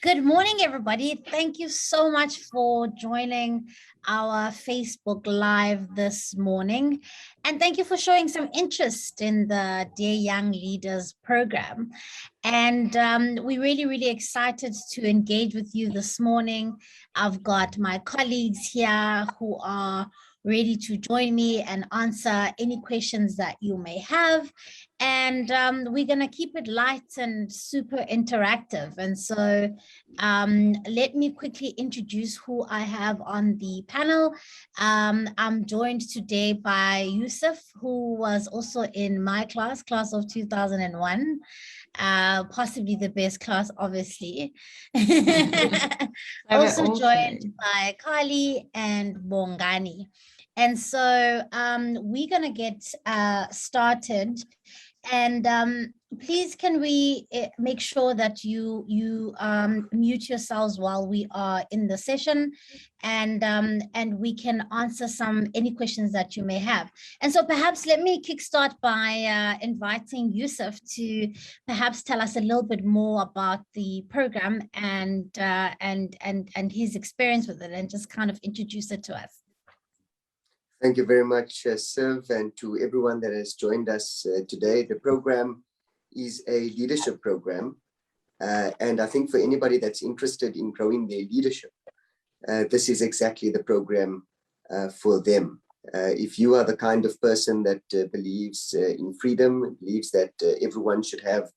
Good morning, everybody. Thank you so much for joining our Facebook Live this morning. And thank you for showing some interest in the Dear Young Leaders program. And we're really excited to engage with you this morning. I've got my colleagues here who are ready to join me and answer any questions that you may have. And we're going to keep it light and super interactive. And so let me quickly introduce who I have on the panel. I'm joined today by Yusuf, who was also in my class of 2001. Possibly the best class, obviously. Also joined by Kali and Bongani. And so we're going to get started. And please, can we make sure that you mute yourselves while we are in the session, and we can answer any questions that you may have. And so perhaps let me kickstart by inviting Yusuf to perhaps tell us a little bit more about the program and his experience with it, and just kind of introduce it to us. Thank you very much, Siv, and to everyone that has joined us today. The program is a leadership program, and I think for anybody that's interested in growing their leadership, this is exactly the program for them. If you are the kind of person that believes in freedom, believes that everyone should have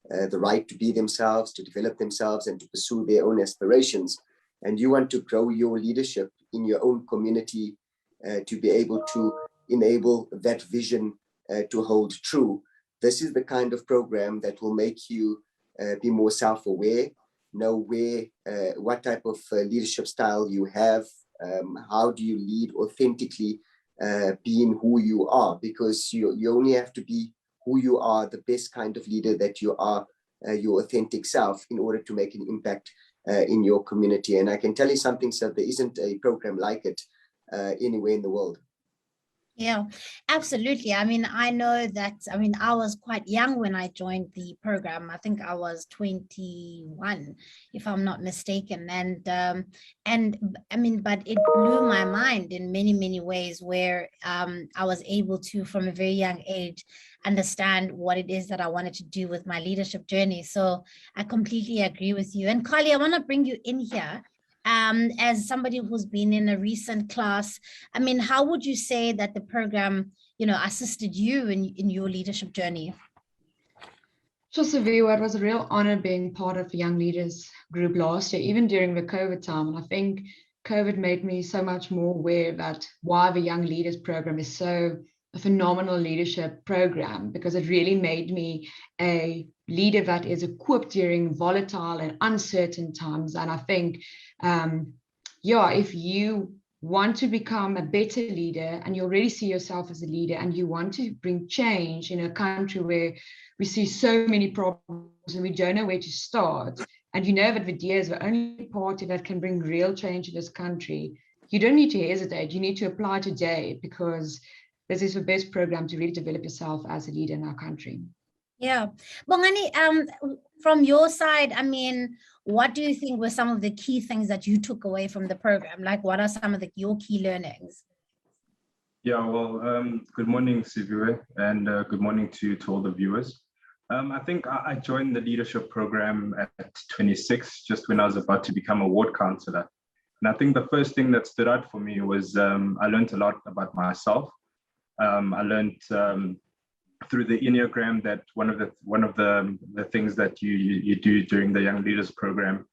the right to be themselves, to develop themselves, and to pursue their own aspirations, and you want to grow your leadership in your own community, to be able to enable that vision to hold true. This is the kind of program that will make you be more self-aware, know what type of leadership style you have, how do you lead authentically, being who you are, because you only have to be who you are, the best kind of leader that you are, your authentic self, in order to make an impact in your community. And I can tell you something, sir, there isn't a program like it anywhere in the world. Yeah, absolutely. I mean, I know that, I was quite young when I joined the program. I think I was 21, if I'm not mistaken. And I mean, but it blew my mind in many ways, where I was able to, from a very young age, understand what it is that I wanted to do with my leadership journey. So I completely agree with you. And Kali, I want to bring you in here. As somebody who's been in a recent class, I mean, how would you say that the program, assisted you in your leadership journey? Sure, Saviwa, it was a real honor being part of the Young Leaders group last year, even during the COVID time. And I think COVID made me so much more aware that why the Young Leaders program is so a phenomenal leadership program, because it really made me a leader that is equipped during volatile and uncertain times. And I think, if you want to become a better leader, and you already see yourself as a leader, and you want to bring change in a country where we see so many problems and we don't know where to start, and you know that Vidya is the only party that can bring real change in this country, you don't need to hesitate. You need to apply today, because this is the best program to really develop yourself as a leader in our country. Yeah. Bongani, from your side, I mean, what do you think were some of the key things that you took away from the program? Like, what are some of your key learnings? Yeah, well, good morning, Siviwe, and good morning to all the viewers. I think I joined the leadership program at 26, just when I was about to become a ward councillor. And I think the first thing that stood out for me was I learned a lot about myself. I learned through the Enneagram that one of the things that you do during the Young Leaders program,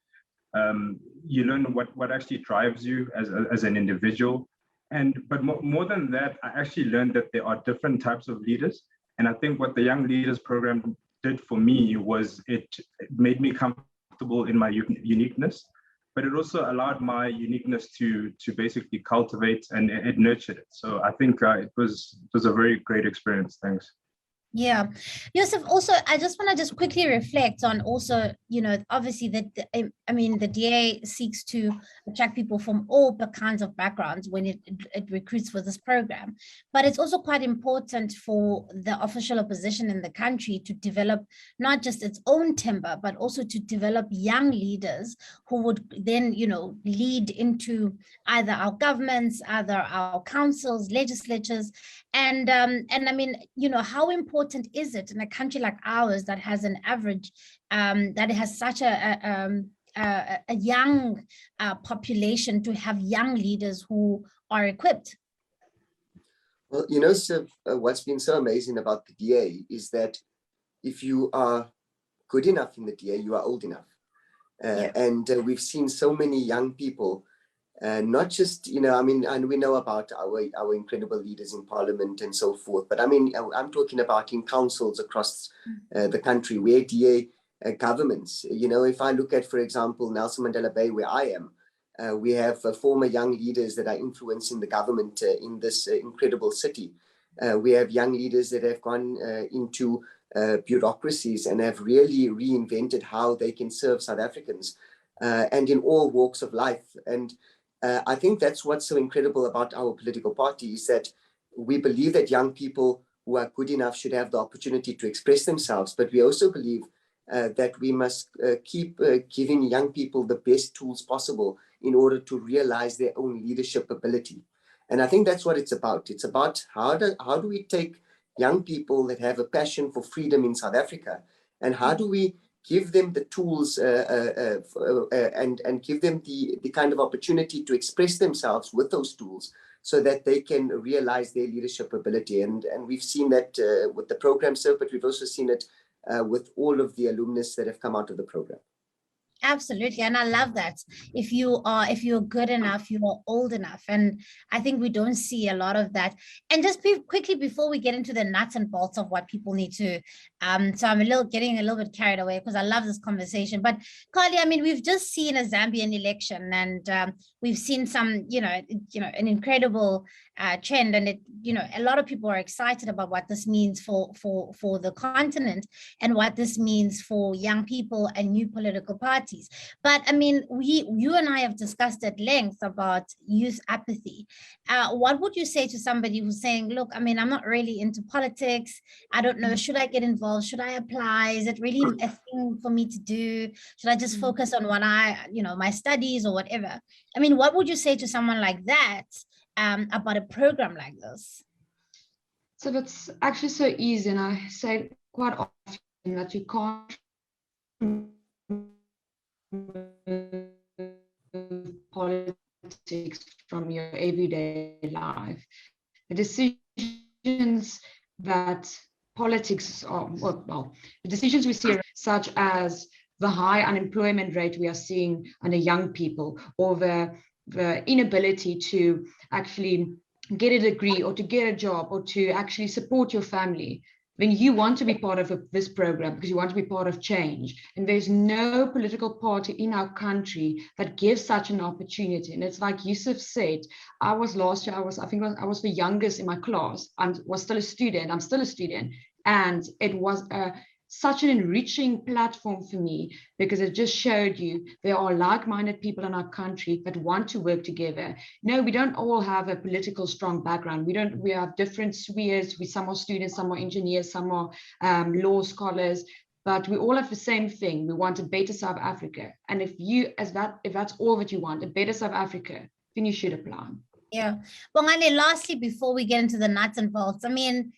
you learn what actually drives you as an individual. But more than that, I actually learned that there are different types of leaders. And I think what the Young Leaders program did for me was it made me comfortable in my uniqueness, but it also allowed my uniqueness to basically cultivate, and it nurtured it. So I think it was a very great experience. Thanks. Yeah. Yusuf, also, I just want to just quickly reflect on also, obviously that, I mean, the DA seeks to attract people from all kinds of backgrounds when it recruits for this program. But it's also quite important for the official opposition in the country to develop not just its own timber, but also to develop young leaders who would then, lead into either our governments, either our councils, legislatures, and I mean, how important is it in a country like ours that has an average, that has such a young population, to have young leaders who are equipped? Well, so what's been so amazing about the DA is that if you are good enough in the DA, you are old enough. Yeah. And we've seen so many young people, not just, I mean, and we know about our incredible leaders in parliament and so forth, but I mean, I'm talking about in councils across the country where DA governments, if I look at, for example, Nelson Mandela Bay, where I am, we have former young leaders that are influencing the government in this incredible city. We have young leaders that have gone into bureaucracies and have really reinvented how they can serve South Africans, and in all walks of life. And I think that's what's so incredible about our political party, is that we believe that young people who are good enough should have the opportunity to express themselves. But we also believe that we must keep giving young people the best tools possible in order to realize their own leadership ability. And I think that's what it's about. It's about how do we take young people that have a passion for freedom in South Africa, and how do we give them the tools and give them the kind of opportunity to express themselves with those tools, so that they can realize their leadership ability. And we've seen that with the program, sir, but we've also seen it with all of the alumnus that have come out of the program. Absolutely. And I love that. If you're good enough, you are old enough. And I think we don't see a lot of that. And just quickly, before we get into the nuts and bolts of what people need to, so I'm getting a little bit carried away because I love this conversation. But Carly, I mean, we've just seen a Zambian election, and we've seen some, an incredible trend, and a lot of people are excited about what this means for the continent, and what this means for young people and new political parties. But I mean, you and I have discussed at length about youth apathy. What would you say to somebody who's saying, look, I mean, I'm not really into politics. I don't know, should I get involved? Should I apply? Is it really a thing for me to do? Should I just focus on what my studies or whatever? I mean, what would you say to someone like that about a program like this? So it's actually so easy, and I say quite often that you can't politics from your everyday life. The decisions that politics are, well, the decisions we see, such as the high unemployment rate we are seeing under young people, or the inability to actually get a degree or to get a job or to actually support your family. When you want to be part of this program because you want to be part of change, and there's no political party in our country that gives such an opportunity. And it's like Yusuf said, I was the youngest in my class. I was still a student. I'm still a student. And it was such an enriching platform for me, because it just showed you there are like-minded people in our country that want to work together. No, we don't all have a political strong background. We have different spheres. Some are students, some are engineers, some are law scholars, but we all have the same thing. We want a better South Africa. And if that's all that you want, a better South Africa, then you should apply. Yeah. Well, lastly, before we get into the nuts and bolts, I mean,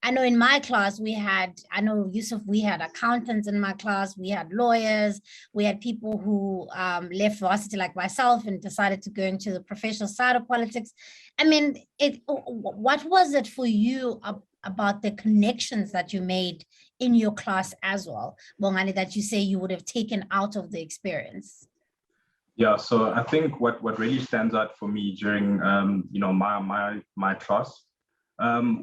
I know in my class I know Yusuf, we had accountants in my class, we had lawyers, we had people who left varsity like myself and decided to go into the professional side of politics. I mean, what was it for you about the connections that you made in your class as well, Bongani, that you say you would have taken out of the experience? Yeah, so I think what really stands out for me during my class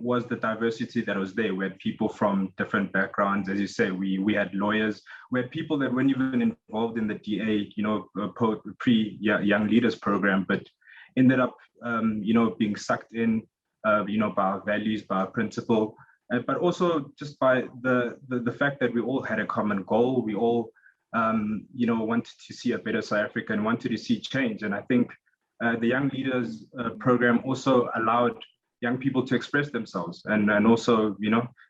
was the diversity that was there. We had people from different backgrounds. As you say, we had lawyers, we had people that weren't even involved in the DA, pre-Young Leaders program, but ended up, being sucked in, by our values, by our principle. but also just by the fact that we all had a common goal. We all, wanted to see a better South Africa and wanted to see change. And I think the Young Leaders program also allowed young people to express themselves, and also,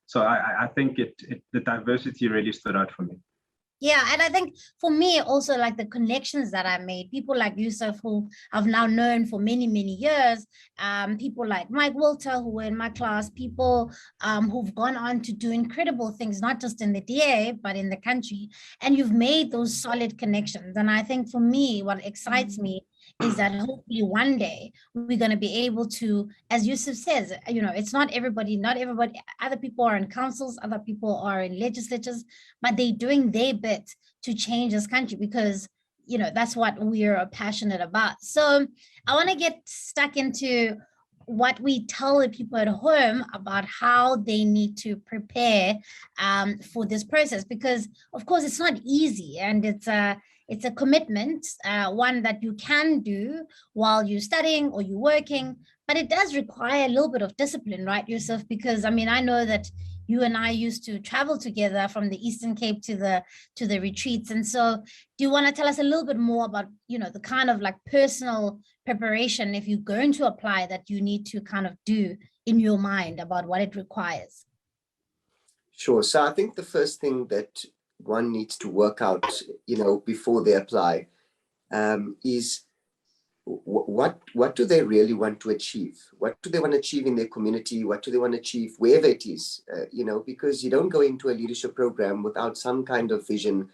so I think the diversity really stood out for me. Yeah, and I think for me also, like the connections that I made, people like Yusuf, who I've now known for many, many years, people like Mike Walter, who were in my class, people who've gone on to do incredible things, not just in the DA, but in the country. And you've made those solid connections. And I think for me, what excites me is that hopefully one day we're going to be able to, as Yusuf says, it's not everybody, other people are in councils, other people are in legislatures, but they're doing their bit to change this country, because that's what we're passionate about. So I want to get stuck into what we tell the people at home about how they need to prepare for this process, because of course it's not easy, and it's a commitment, one that you can do while you're studying or you're working, but it does require a little bit of discipline, right, Yusuf? Because I mean, I know that you and I used to travel together from the Eastern Cape to the retreats. And so do you want to tell us a little bit more about, the kind of like personal preparation, if you're going to apply, that you need to kind of do in your mind about what it requires? Sure. So I think the first thing that one needs to work out, before they apply, is what do they really want to achieve? What do they want to achieve in their community? What do they want to achieve wherever it is? Because you don't go into a leadership program without some kind of vision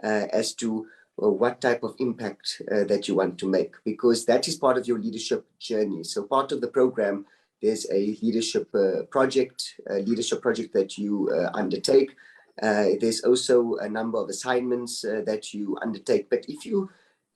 as to what type of impact that you want to make, because that is part of your leadership journey. So part of the program, there's a leadership project that you undertake. There's also a number of assignments that you undertake. But if you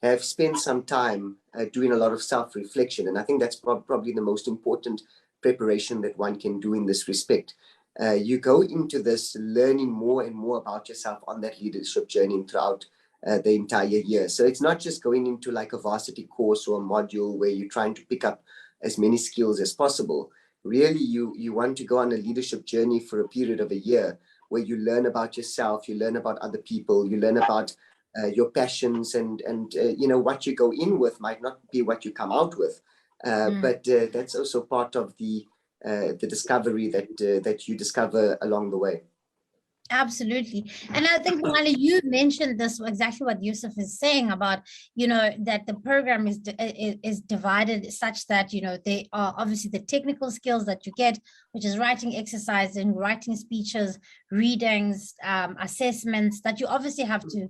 have spent some time doing a lot of self-reflection, and I think that's probably the most important preparation that one can do in this respect. You go into this learning more and more about yourself on that leadership journey throughout the entire year. So it's not just going into like a varsity course or a module where you're trying to pick up as many skills as possible. Really, you want to go on a leadership journey for a period of a year where you learn about yourself, you learn about other people, you learn about your passions, and what you go in with might not be what you come out with, but that's also part of the discovery that you discover along the way. Absolutely. And I think, Mali, you mentioned this, exactly what Yusuf is saying about, that the program is divided such that, they are obviously the technical skills that you get, which is writing exercises, writing speeches, readings, assessments that you obviously have to,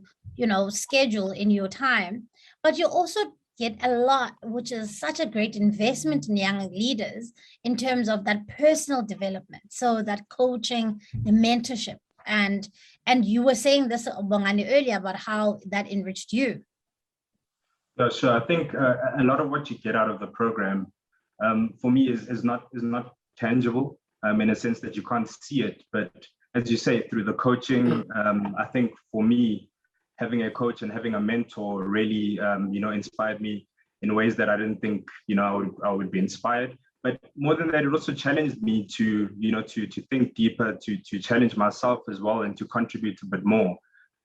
schedule in your time. But you also get a lot, which is such a great investment in young leaders in terms of that personal development. So that coaching, the mentorship. And you were saying this, Bongani, earlier about how that enriched you. Yeah, sure. I think a lot of what you get out of the program, for me, is not tangible, in a sense that you can't see it. But as you say, through the coaching, I think for me, having a coach and having a mentor really, inspired me in ways that I didn't think, I would be inspired. But more than that, it also challenged me to think deeper, to challenge myself as well, and to contribute a bit more.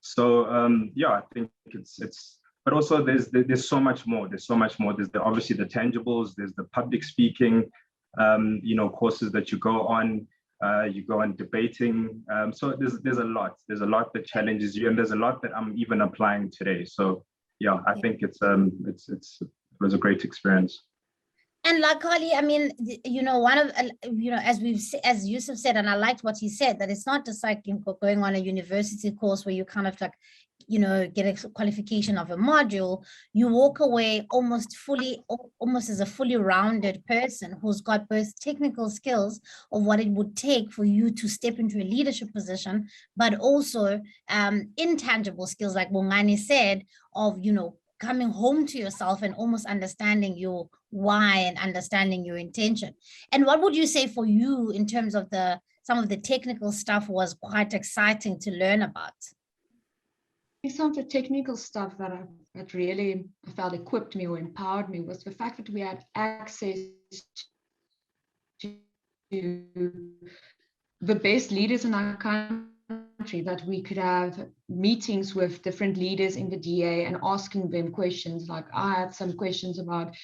So I think it's. But also there's so much more. There's so much more. There's obviously the tangibles. There's the public speaking, courses that you go on. You go on debating. So there's a lot. There's a lot that challenges you, and there's a lot that I'm even applying today. So yeah, I think it was a great experience. And like Carly, I mean, one of, as Yusuf said, and I liked what he said, that it's not just like going on a university course where you kind of like, get a qualification of a module. You walk away almost as a fully rounded person who's got both technical skills of what it would take for you to step into a leadership position, but also intangible skills, like Bongani said, of, coming home to yourself and almost understanding your why and understanding your intention. And what would you say for you in terms of some of the technical stuff was quite exciting to learn about? Some of the technical stuff that really I felt equipped me or empowered me was the fact that we had access to the best leaders in our country, that we could have meetings with different leaders in the DA and asking them questions. Like I had some questions about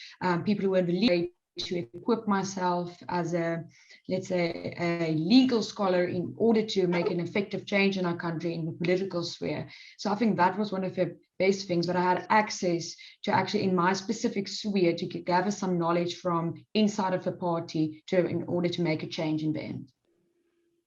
people who were in the leader, to equip myself as a, let's say, a legal scholar in order to make an effective change in our country in the political sphere. So I think that was one of the best things, that I had access to actually in my specific sphere to gather some knowledge from inside of the party in order to make a change in the end.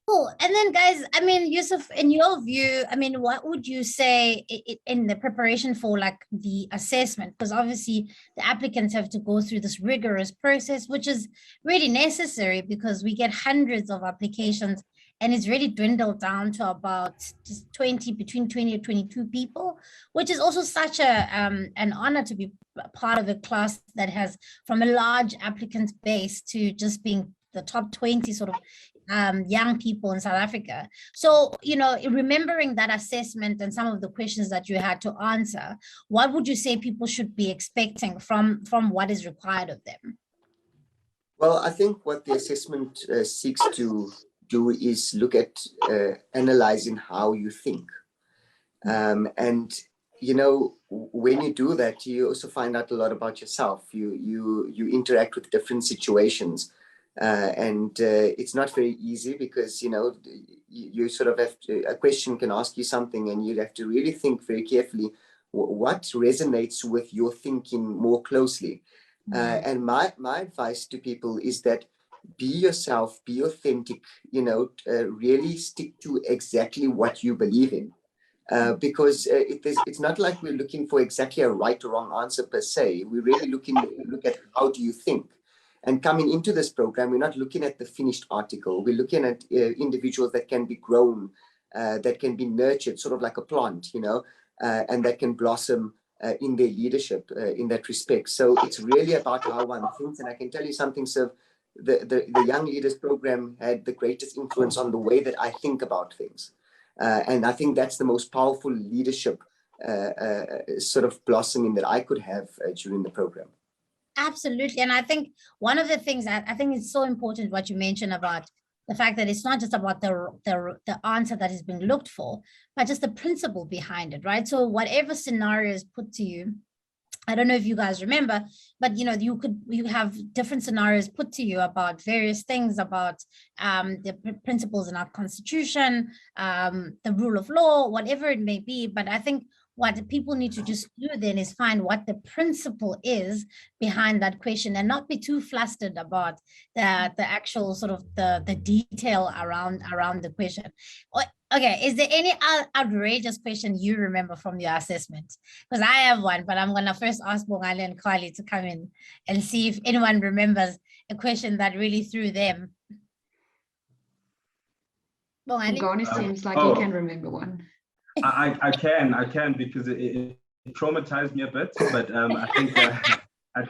Cool. And then guys, I mean, Yusuf, in your view, I mean, what would you say in the preparation for like the assessment? Because obviously the applicants have to go through this rigorous process, which is really necessary because we get hundreds of applications and it's really dwindled down to about just between 20 or 22 people, which is also such an honor to be part of a class that has from a large applicant base to just being the top 20 sort of young people in South Africa. So, you know, remembering that assessment and some of the questions that you had to answer, what would you say people should be expecting from what is required of them? Well, I think what the assessment seeks to do is look at analyzing how you think. And, you know, when you do that, you also find out a lot about yourself. You interact with different situations. And it's not very easy because, you know, you sort of have to, a question can ask you something and you have to really think very carefully what resonates with your thinking more closely. And my advice to people is that be yourself, be authentic, you know, really stick to exactly what you believe in. Because it's not like we're looking for exactly a right or wrong answer per se. We're really look at how do you think. And coming into this program, we're not looking at the finished article. We're looking at individuals that can be grown, that can be nurtured, sort of like a plant, you know, and that can blossom in their leadership in that respect. So it's really about how one thinks. And I can tell you something, sir, the Young Leaders program had the greatest influence on the way that I think about things. And I think that's the most powerful leadership sort of blossoming that I could have during the program. Absolutely. And I think one of the things that I think is so important, what you mentioned about the fact that it's not just about the answer that is being looked for, but just the principle behind it, right? So whatever scenario is put to you, I don't know if you guys remember, but you know, you have different scenarios put to you about various things about the principles in our constitution, the rule of law, whatever it may be. But I think what people need to just do then is find what the principle is behind that question and not be too flustered about the actual sort of the detail around the question. Okay, is there any outrageous question you remember from your assessment? Because I have one, but I'm going to first ask Bongani and Carly to come in and see if anyone remembers a question that really threw them. Bongani seems like he can remember one. I can because it traumatized me a bit, but I think I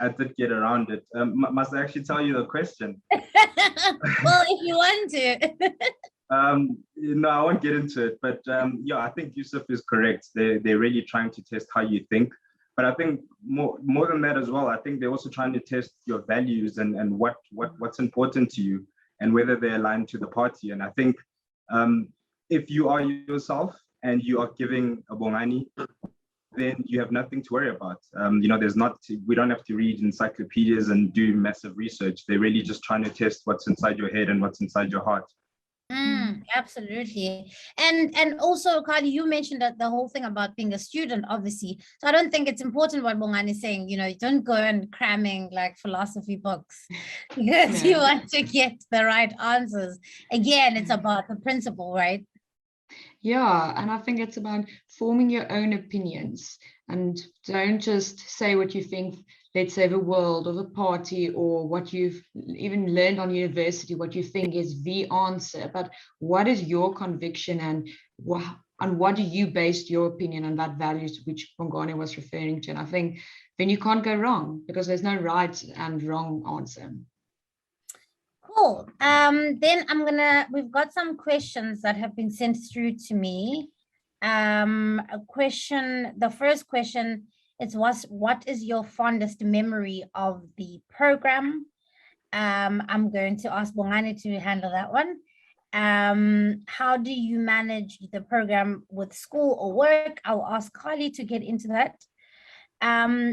did get around it. Must I actually tell you the question? Well, if you want to. No, I won't get into it, but yeah, I think Yusuf is correct. They're really trying to test how you think, but I think more than that as well, I think they're also trying to test your values and what's important to you and whether they align to the party. And I think if you are yourself and you are giving a Bongani, then you have nothing to worry about. You know, we don't have to read encyclopedias and do massive research. They're really just trying to test what's inside your head and what's inside your heart. Absolutely. And also, Carly, you mentioned that the whole thing about being a student, obviously. So I don't think it's important what Bongani is saying, you know, don't go and cramming like philosophy books because you want to get the right answers. Again, it's about the principle, right? Yeah, and I think it's about forming your own opinions and don't just say what you think, let's say the world or the party or what you've even learned on university, what you think is the answer, but what is your conviction and what do you base your opinion on, that values which Bongani was referring to. And I think then you can't go wrong because there's no right and wrong answer. Cool. Then we've got some questions that have been sent through to me. The first question is, what is your fondest memory of the program? I'm going to ask Bongani to handle that one. How do you manage the program with school or work? I'll ask Carly to get into that.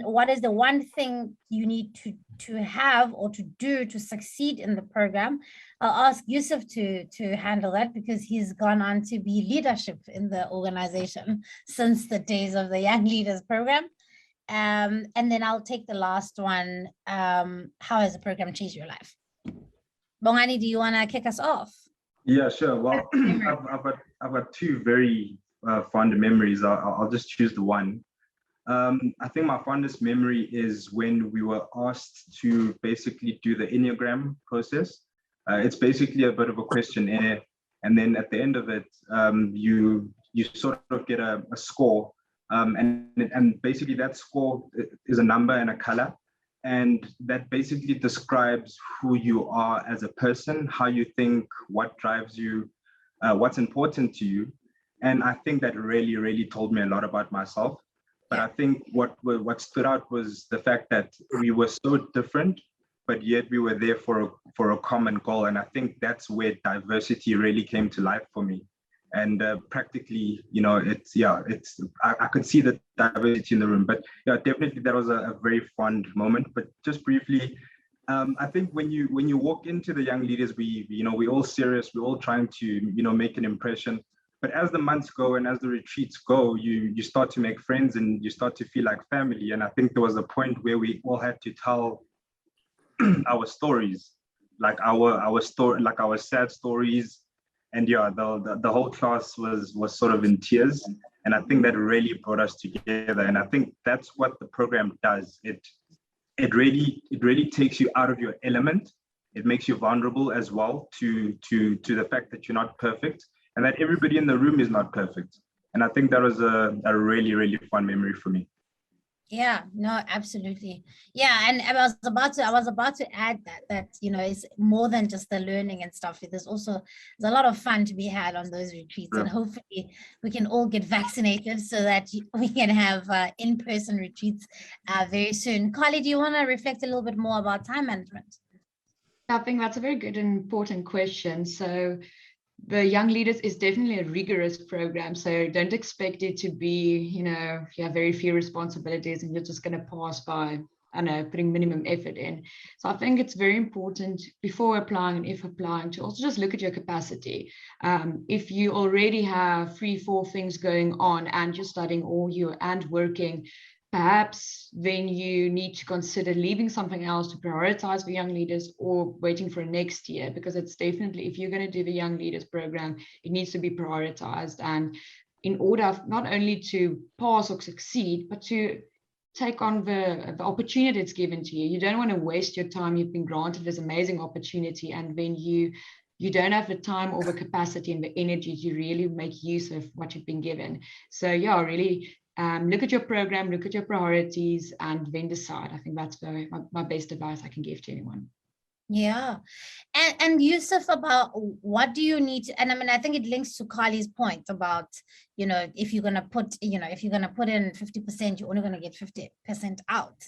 What is the one thing you need to have or to do to succeed in the program? I'll ask Yusuf to handle that because he's gone on to be leadership in the organization since the days of the Young Leaders program. And then I'll take the last one. How has the program changed your life? Bongani, do you want to kick us off? Yeah, sure. Well, I've got two very fond memories. I'll just choose the one. I think my fondest memory is when we were asked to basically do the Enneagram process. It's basically a bit of a questionnaire, and then at the end of it, you sort of get a score, and basically that score is a number and a color, and that basically describes who you are as a person, how you think, what drives you, what's important to you, and I think that really told me a lot about myself. But I think what stood out was the fact that we were so different, but yet we were there for a common goal. And I think that's where diversity really came to life for me. And practically, I could see the diversity in the room. But yeah, definitely that was a very fond moment. But just briefly, I think when you walk into the Young Leaders, we're all serious, we're all trying to make an impression. But as the months go and as the retreats go, you start to make friends and you start to feel like family. And I think there was a point where we all had to tell our stories, like our story, like our sad stories. And yeah, the whole class was sort of in tears. And I think that really brought us together. And I think that's what the program does. It really takes you out of your element. It makes you vulnerable as well to the fact that you're not perfect, and that everybody in the room is not perfect. And I think that was a really fun memory for me. Yeah, no, absolutely. Yeah, and I was about to add that it's more than just the learning and stuff. There's a lot of fun to be had on those retreats, and hopefully we can all get vaccinated so that we can have in-person retreats very soon. Carly, do you want to reflect a little bit more about time management? I think that's a very good and important question. So the Young Leaders is definitely a rigorous program. So don't expect it to be, you have very few responsibilities and you're just going to pass by, putting minimum effort in. So I think it's very important before applying and if applying to also just look at your capacity. If you already have 3-4 things going on and you're studying and working, perhaps then you need to consider leaving something else to prioritize for Young Leaders or waiting for next year, because it's definitely, if you're going to do the Young Leaders program, it needs to be prioritized. And in order not only to pass or succeed, but to take on the opportunity that's given to you. You don't want to waste your time. You've been granted this amazing opportunity, and then you don't have the time or the capacity and the energy to really make use of what you've been given. So yeah, really, look at your program, look at your priorities, and then decide. I think that's my best advice I can give to anyone. Yeah. And Yusuf, about what do you need to, and I think it links to Carly's point about, if you're going to put in 50%, you're only going to get 50% out.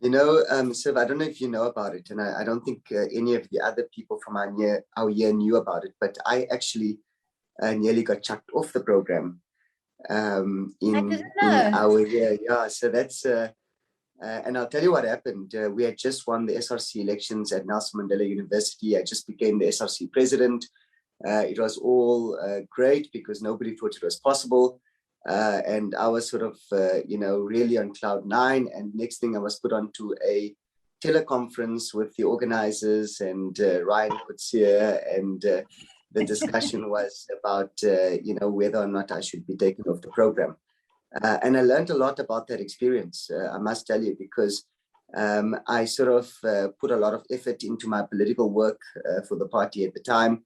Siv, I don't know if you know about it, and I don't think any of the other people from our year knew about it, but I actually nearly got chucked off the program. In our year. Yeah, so that's and I'll tell you what happened. We had just won the SRC elections at Nelson Mandela University. I just became the SRC president. It was all great because nobody thought it was possible, and I was sort of really on cloud 9. And next thing, I was put onto a teleconference with the organizers and Ryan Kutsia, and the discussion was about, whether or not I should be taken off the program. And I learned a lot about that experience, I must tell you, because I sort of put a lot of effort into my political work for the party at the time.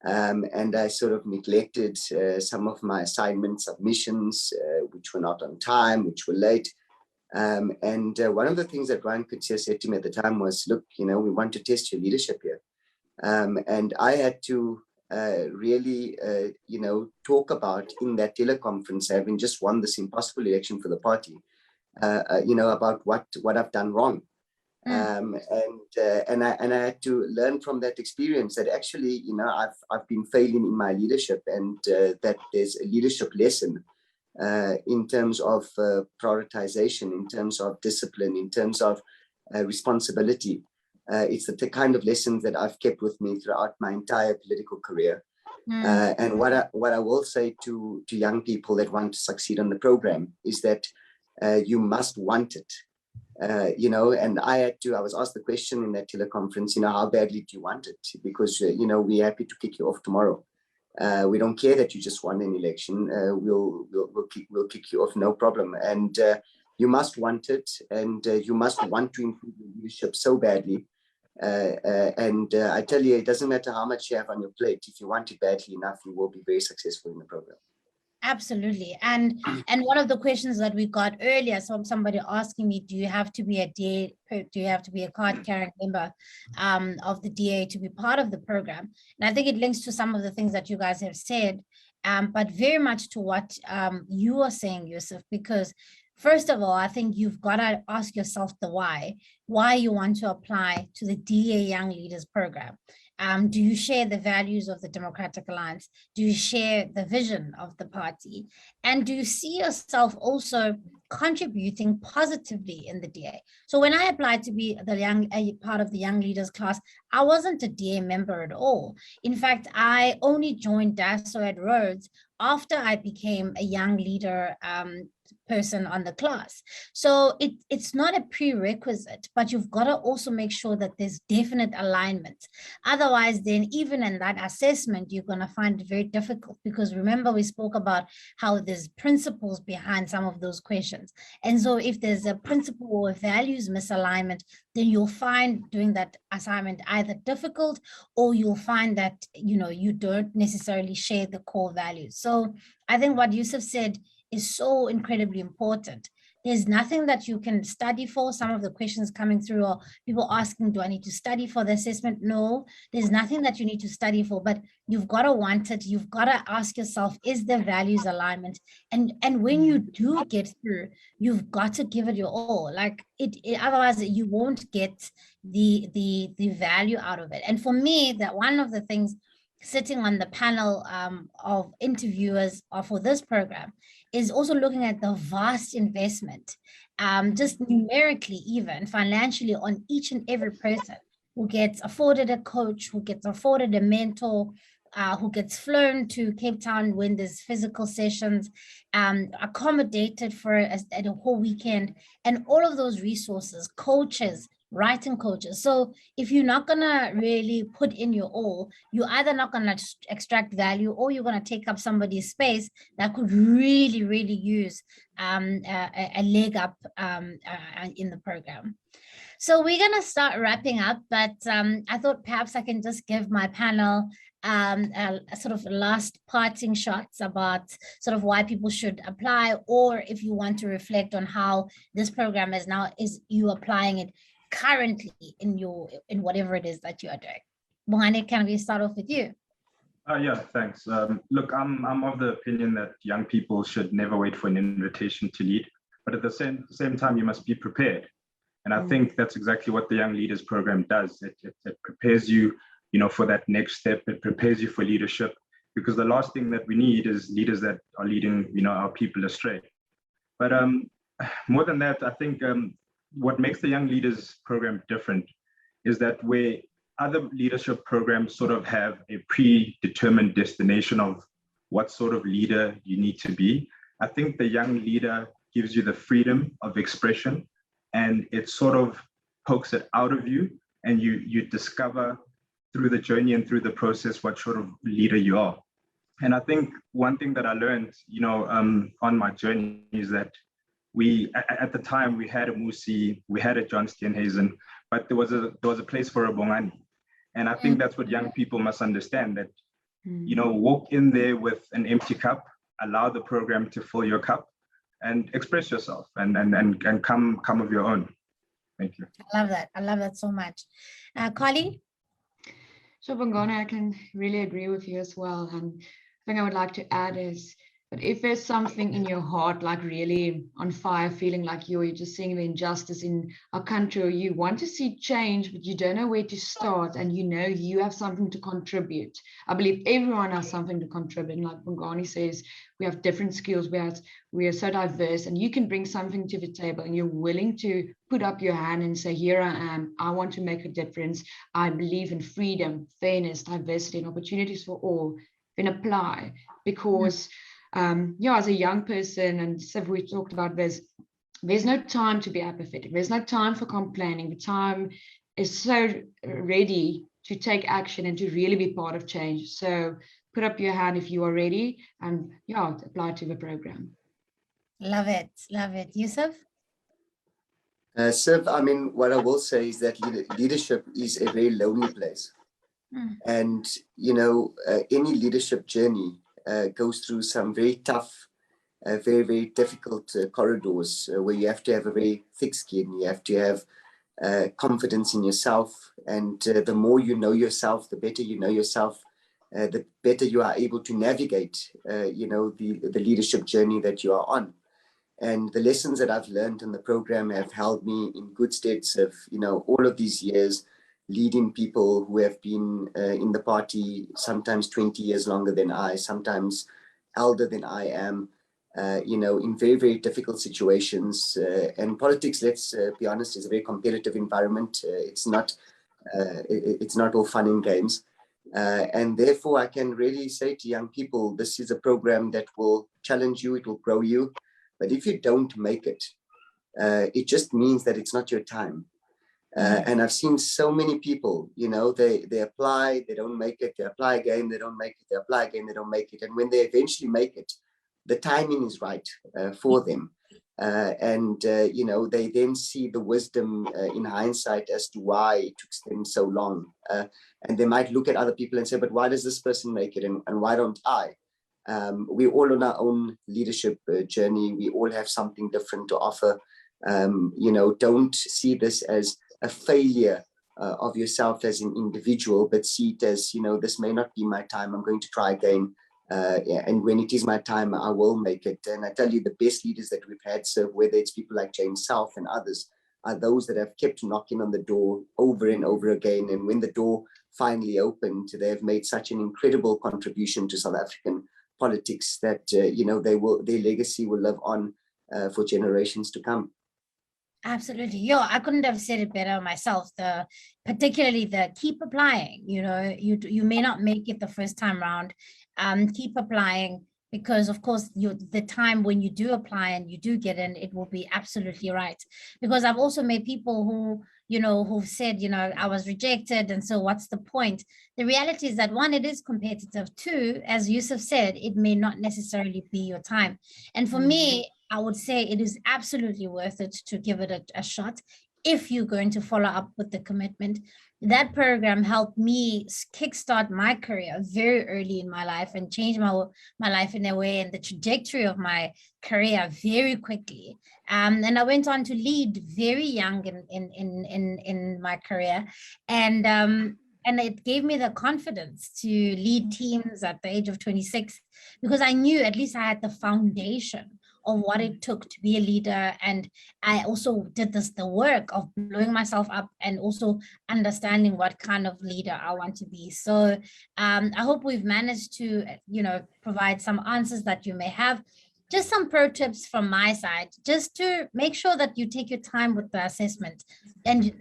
And I sort of neglected some of my assignment submissions, which were not on time, which were late. And one of the things that Ryan Kutsia said to me at the time was, look, we want to test your leadership here. And I had to really, talk about in that teleconference, having just won this impossible election for the party, about what I've done wrong. And I had to learn from that experience that actually, you know, I've been failing in my leadership, and that there's a leadership lesson in terms of prioritization, in terms of discipline, in terms of responsibility. It's the kind of lessons that I've kept with me throughout my entire political career. And what I will say to young people that want to succeed on the program is that you must want it. You know, and I was asked the question in that teleconference, you know, how badly do you want it? Because, you know, we're happy to kick you off tomorrow. We don't care that you just won an election. We'll kick you off, no problem. And you must want it, and you must want to improve your leadership so badly. I tell you, it doesn't matter how much you have on your plate. If you want it badly enough, you will be very successful in the program. Absolutely. And one of the questions that we got earlier, somebody asking me, do you have to be a DA, do you have to be a card-carrying member of the DA to be part of the program? And I think it links to some of the things that you guys have said, but very much to what you are saying, Yusuf, because first of all, I think you've got to ask yourself the why you want to apply to the DA Young Leaders Program. Do you share the values of the Democratic Alliance? Do you share the vision of the party? And do you see yourself also contributing positively in the DA? So when I applied to be a part of the Young Leaders class, I wasn't a DA member at all. In fact, I only joined DASO at Rhodes after I became a young leader person on the class. So it's not a prerequisite, but you've got to also make sure that there's definite alignment. Otherwise, then even in that assessment, you're going to find it very difficult, because remember, we spoke about how there's principles behind some of those questions. And so if there's a principle or values misalignment, then you'll find doing that assignment either difficult, or you'll find that, you know, you don't necessarily share the core values. So I think what Yusuf said is so incredibly important. There's nothing that you can study for. Some of the questions coming through are people asking, do I need to study for the assessment? No, there's nothing that you need to study for, but you've got to want it. You've got to ask yourself, is the values alignment? And when you do get through, you've got to give it your all. Like otherwise you won't get the value out of it. And for me, that one of the things sitting on the panel of interviewers for this program is also looking at the vast investment, just numerically, even financially, on each and every person who gets afforded a coach, who gets afforded a mentor, who gets flown to Cape Town when there's physical sessions, accommodated for a whole weekend, and all of those resources, coaches, writing coaches. So if you're not gonna really put in your all, you're either not gonna extract value, or you're gonna take up somebody's space that could really, really use a leg up in the program. So we're gonna start wrapping up, but I thought perhaps I can just give my panel a sort of last parting shots about sort of why people should apply, or if you want to reflect on how this program is you applying it currently in whatever it is that you are doing. Bongani, can we start off with you? Yeah, thanks. Look, I'm of the opinion that young people should never wait for an invitation to lead, but at the same time, you must be prepared. And I think that's exactly what the Young Leaders Program does. It prepares you, you know, for that next step. It prepares you for leadership, because the last thing that we need is leaders that are leading, you know, our people astray. But more than that, I think what makes the Young Leaders Program different is that where other leadership programs sort of have a predetermined destination of what sort of leader you need to be, I think the young leader gives you the freedom of expression, and it sort of pokes it out of you, and you discover through the journey and through the process what sort of leader you are. And I think one thing that I learned, you know, on my journey is that at the time we had a Musi, we had a John Steenhuisen, but there was a place for a Bongani. And I think that's what young people must understand, that, you know, walk in there with an empty cup, allow the program to fill your cup, and express yourself and come of your own. Thank you. I love that. I love that so much. Carly? So Bongani, I can really agree with you as well. And the thing I would like to add is But if there's something in your heart, like really on fire, feeling like you're just seeing the injustice in our country, or you want to see change, but you don't know where to start, and you know you have something to contribute. I believe everyone has something to contribute. And like Bongani says, we have different skills. We are so diverse, and you can bring something to the table, and you're willing to put up your hand and say, here I am. I want to make a difference. I believe in freedom, fairness, diversity, and opportunities for all. Then apply, because as a young person, and Siv, we talked about this, there's no time to be apathetic. There's no time for complaining. The time is so ready to take action and to really be part of change. So put up your hand if you are ready, and apply to the program. Love it. Love it. Yusuf? Siv, I mean, what I will say is that leadership is a very lonely place. And, any leadership journey goes through some very tough, very, very difficult corridors where you have to have a very thick skin. You have to have confidence in yourself. And the more you know yourself, the better you know yourself, the better you are able to navigate, the leadership journey that you are on. And the lessons that I've learned in the program have held me in good stead of, all of these years, leading people who have been in the party sometimes 20 years longer than I, sometimes elder than I am, in very, very difficult situations. And politics, let's be honest, is a very competitive environment. It's not all fun and games. And therefore, I can really say to young people, this is a program that will challenge you, it will grow you. But if you don't make it, it just means that it's not your time. And I've seen so many people, they apply, they don't make it, they apply again, they don't make it, they apply again, they don't make it. And when they eventually make it, the timing is right for them. They then see the wisdom in hindsight as to why it took them so long. And they might look at other people and say, but why does this person make it and why don't I? We're all on our own leadership journey. We all have something different to offer. Don't see this as a failure of yourself as an individual, but see it as, this may not be my time. I'm going to try again. And when it is my time, I will make it. And I tell you, the best leaders that we've had, so whether it's people like James South and others, are those that have kept knocking on the door over and over again. And when the door finally opened, they have made such an incredible contribution to South African politics that, their legacy will live on for generations to come. Absolutely. I couldn't have said it better myself. Particularly the keep applying, you may not make it the first time round. Keep applying, because of course the time when you do apply and you do get in, it will be absolutely right. Because I've also met people who've said, I was rejected, and so what's the point? The reality is that, one, it is competitive. Two, as Yusuf said, it may not necessarily be your time. And for me, I would say it is absolutely worth it to give it a shot if you're going to follow up with the commitment. That program helped me kickstart my career very early in my life and change my life in a way, and the trajectory of my career very quickly. And I went on to lead very young in my career, and it gave me the confidence to lead teams at the age of 26, because I knew at least I had the foundation of what it took to be a leader. And I also did the work of blowing myself up and also understanding what kind of leader I want to be. So I hope we've managed to, provide some answers that you may have. Just some pro tips from my side, just to make sure that you take your time with the assessment and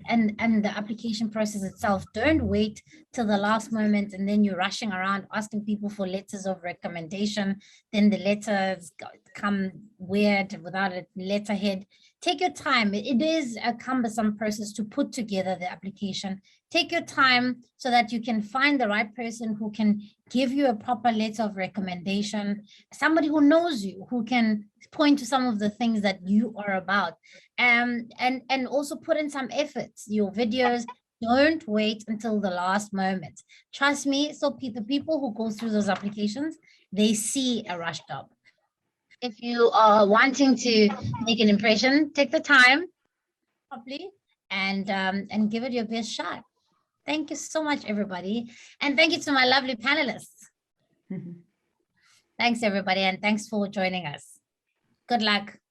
the application process itself. Don't wait till the last moment and then you're rushing around asking people for letters of recommendation. Then the letters come weird without a letterhead. Take your time. It is a cumbersome process to put together the application. Take your time so that you can find the right person who can give you a proper letter of recommendation, somebody who knows you, who can point to some of the things that you are about, and also put in some efforts. Your videos, don't wait until the last moment. Trust me, so the people who go through those applications, they see a rush job. If you are wanting to make an impression, take the time properly and give it your best shot. Thank you so much, everybody. And thank you to my lovely panelists. Thanks, everybody, and thanks for joining us. Good luck.